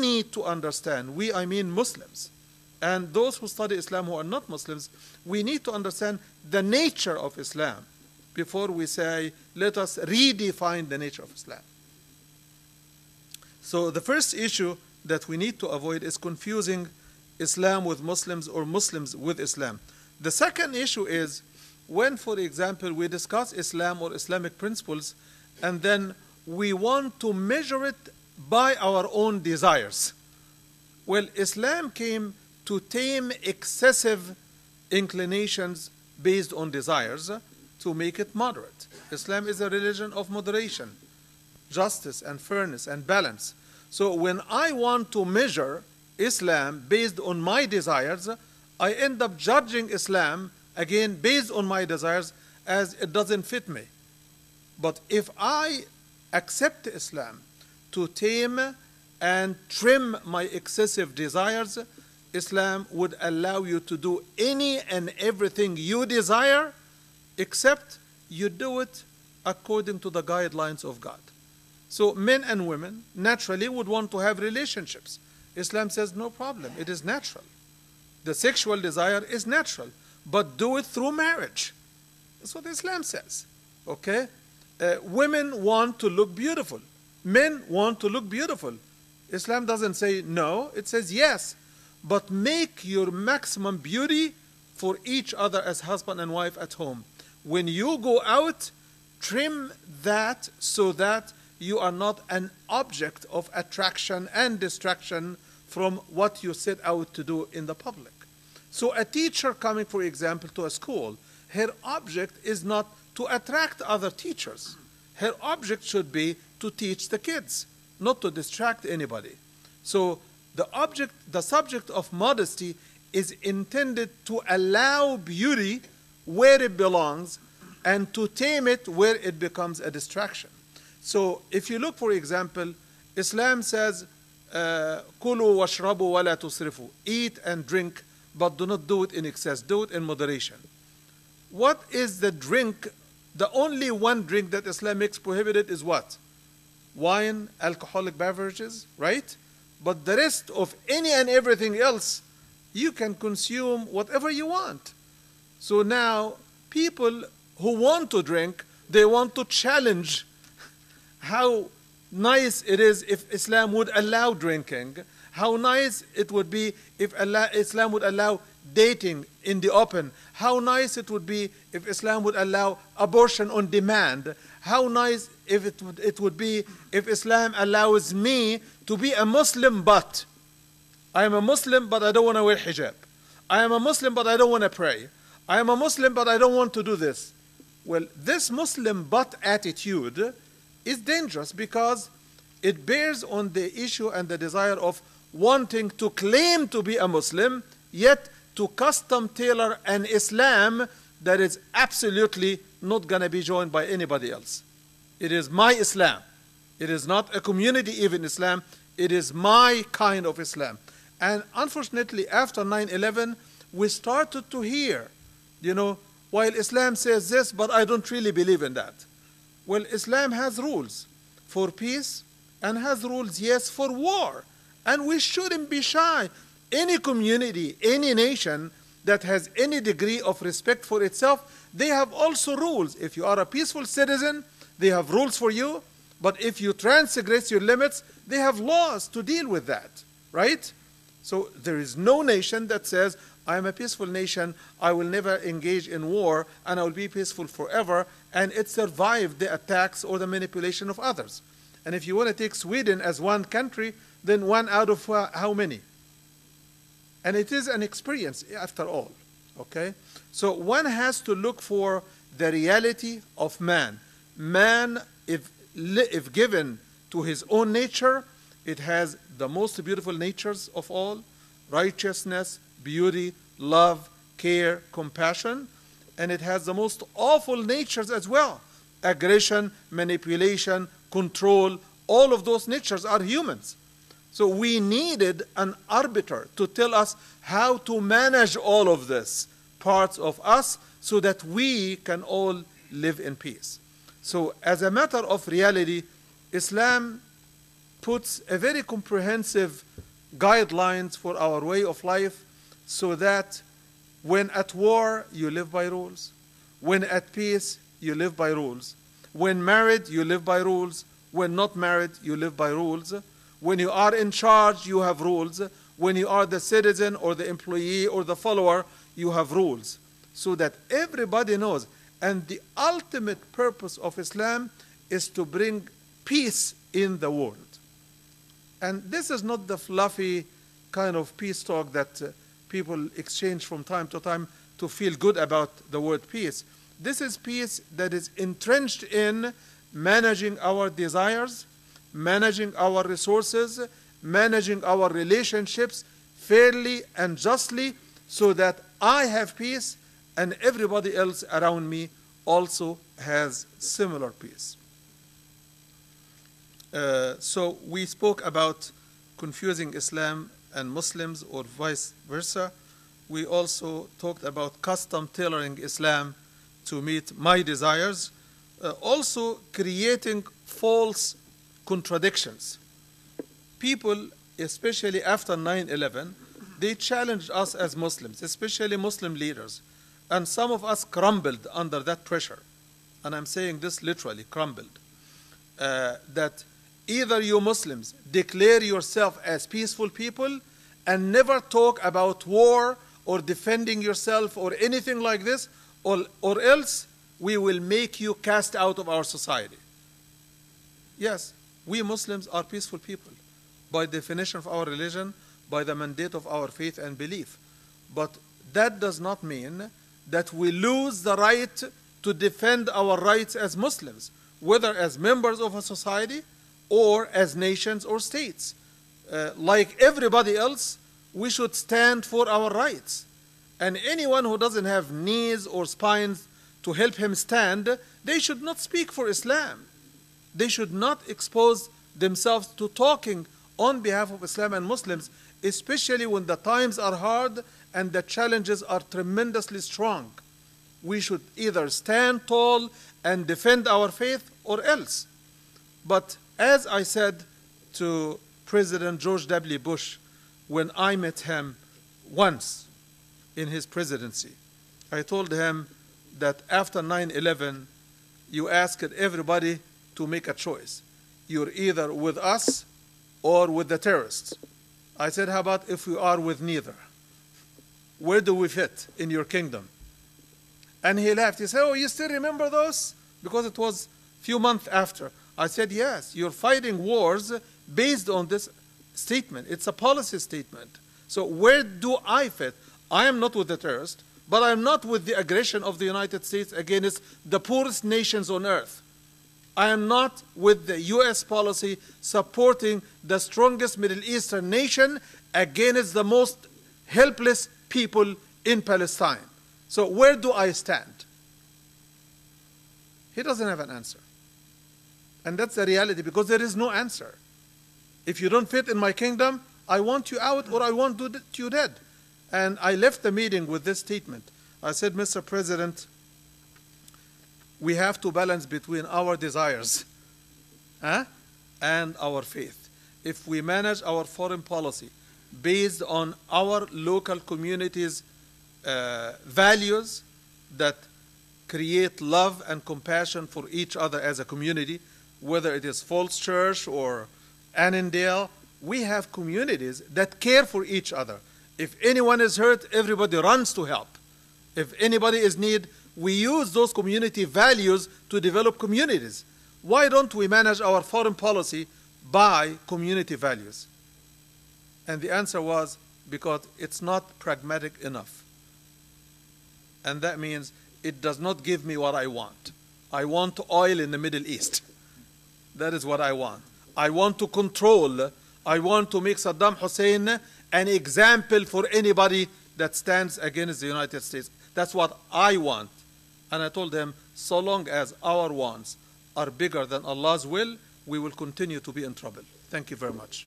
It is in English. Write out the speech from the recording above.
need to understand, we, I mean Muslims, and those who study Islam who are not Muslims, we need to understand the nature of Islam before we say, let us redefine the nature of Islam. So the first issue that we need to avoid is confusing Islam with Muslims or Muslims with Islam. The second issue is when, for example, we discuss Islam or Islamic principles and then we want to measure it by our own desires. Well, Islam came to tame excessive inclinations based on desires to make it moderate. Islam is a religion of moderation, justice and fairness and balance. So when I want to measure Islam based on my desires, I end up judging Islam again based on my desires as it doesn't fit me. But if I accept Islam to tame and trim my excessive desires, Islam would allow you to do any and everything you desire, except you do it according to the guidelines of God. So men and women naturally would want to have relationships. Islam says no problem, it is natural. The sexual desire is natural, but do it through marriage. That's what Islam says. Okay? Women want to look beautiful. Men want to look beautiful. Islam doesn't say no, it says yes. But make your maximum beauty for each other as husband and wife at home. When you go out, trim that so that you are not an object of attraction and distraction from what you set out to do in the public. So a teacher coming, for example, to a school, her object is not to attract other teachers. Her object should be to teach the kids, not to distract anybody. So the subject of modesty is intended to allow beauty where it belongs and to tame it where it becomes a distraction. So if you look, for example, Islam says, "Kulu washrabu wala tusrifu." Eat and drink, but do not do it in excess. Do it in moderation. What is the drink? The only one drink that Islam makes prohibited is what? Wine, alcoholic beverages, right? But the rest of any and everything else, you can consume whatever you want. So now, people who want to drink, they want to challenge how nice it is if Islam would allow drinking, how nice it would be if Islam would allow dating in the open, how nice it would be if Islam would allow abortion on demand, how nice if it would be if Islam allows me to be a Muslim, but I am a Muslim but I don't want to wear hijab. I am a Muslim but I don't want to pray. I am a Muslim but I don't want to do this. Well, this Muslim but attitude is dangerous because it bears on the issue and the desire of wanting to claim to be a Muslim, yet to custom tailor an Islam that is absolutely not going to be joined by anybody else. It is my Islam. It is not a community even Islam. It is my kind of Islam. And unfortunately, after 9/11, we started to hear, while Islam says this, but I don't really believe in that. Well, Islam has rules for peace and has rules, yes, for war. And we shouldn't be shy. Any community, any nation that has any degree of respect for itself, they have also rules. If you are a peaceful citizen, they have rules for you. But if you transgress your limits, they have laws to deal with that, right? So there is no nation that says, I am a peaceful nation, I will never engage in war, and I will be peaceful forever, and it survived the attacks or the manipulation of others. And if you want to take Sweden as one country, then one out of how many? And it is an experience after all, okay? So one has to look for the reality of man. Man, if given to his own nature, it has the most beautiful natures of all: righteousness, beauty, love, care, compassion. And it has the most awful natures as well: aggression, manipulation, control. All of those natures are humans. So we needed an arbiter to tell us how to manage all of this parts of us so that we can all live in peace. So as a matter of reality, Islam puts a very comprehensive guidelines for our way of life, so that when at war, you live by rules. When at peace, you live by rules. When married, you live by rules. When not married, you live by rules. When you are in charge, you have rules. When you are the citizen or the employee or the follower, you have rules, so that everybody knows. And the ultimate purpose of Islam is to bring peace in the world. And this is not the fluffy kind of peace talk that people exchange from time to time to feel good about the word peace. This is peace that is entrenched in managing our desires, managing our resources, managing our relationships fairly and justly, so that I have peace and everybody else around me also has similar peace. So we spoke about confusing Islam and Muslims, or vice versa. We also talked about custom tailoring Islam to meet my desires, also creating false contradictions. People, especially after 9/11, they challenged us as Muslims, especially Muslim leaders, and some of us crumbled under that pressure. And I'm saying this literally, crumbled. That either you Muslims declare yourself as peaceful people and never talk about war or defending yourself or anything like this, or else we will make you cast out of our society. Yes, we Muslims are peaceful people by definition of our religion, by the mandate of our faith and belief. But that does not mean that we lose the right to defend our rights as Muslims, whether as members of a society or as nations or states. Like everybody else, we should stand for our rights. And anyone who doesn't have knees or spines to help him stand, they should not speak for Islam. They should not expose themselves to talking on behalf of Islam and Muslims, especially when the times are hard and the challenges are tremendously strong. We should either stand tall and defend our faith or else. But as I said to President George W. Bush when I met him once in his presidency, I told him that after 9/11, you asked everybody to make a choice. You're either with us or with the terrorists. I said, how about if we are with neither? Where do we fit in your kingdom? And he laughed. He said, oh, you still remember those? Because it was a few months after. I said, yes, you're fighting wars based on this statement. It's a policy statement. So where do I fit? I am not with the terrorists, but I'm not with the aggression of the United States against the poorest nations on earth. I am not with the U.S. policy supporting the strongest Middle Eastern nation against the most helpless people in Palestine. So where do I stand? He doesn't have an answer. And that's the reality, because there is no answer. If you don't fit in my kingdom, I want you out or I want you dead. And I left the meeting with this statement. I said, Mr. President, we have to balance between our desires and our faith. If we manage our foreign policy based on our local communities' values that create love and compassion for each other as a community, whether it is Falls Church or Annandale, we have communities that care for each other. If anyone is hurt, everybody runs to help. If anybody is in need, we use those community values to develop communities. Why don't we manage our foreign policy by community values? And the answer was, because it's not pragmatic enough. And that means it does not give me what I want. I want oil in the Middle East. That is what I want. I want to control. I want to make Saddam Hussein an example for anybody that stands against the United States. That's what I want. And I told them, so long as our wants are bigger than Allah's will, we will continue to be in trouble. Thank you very much.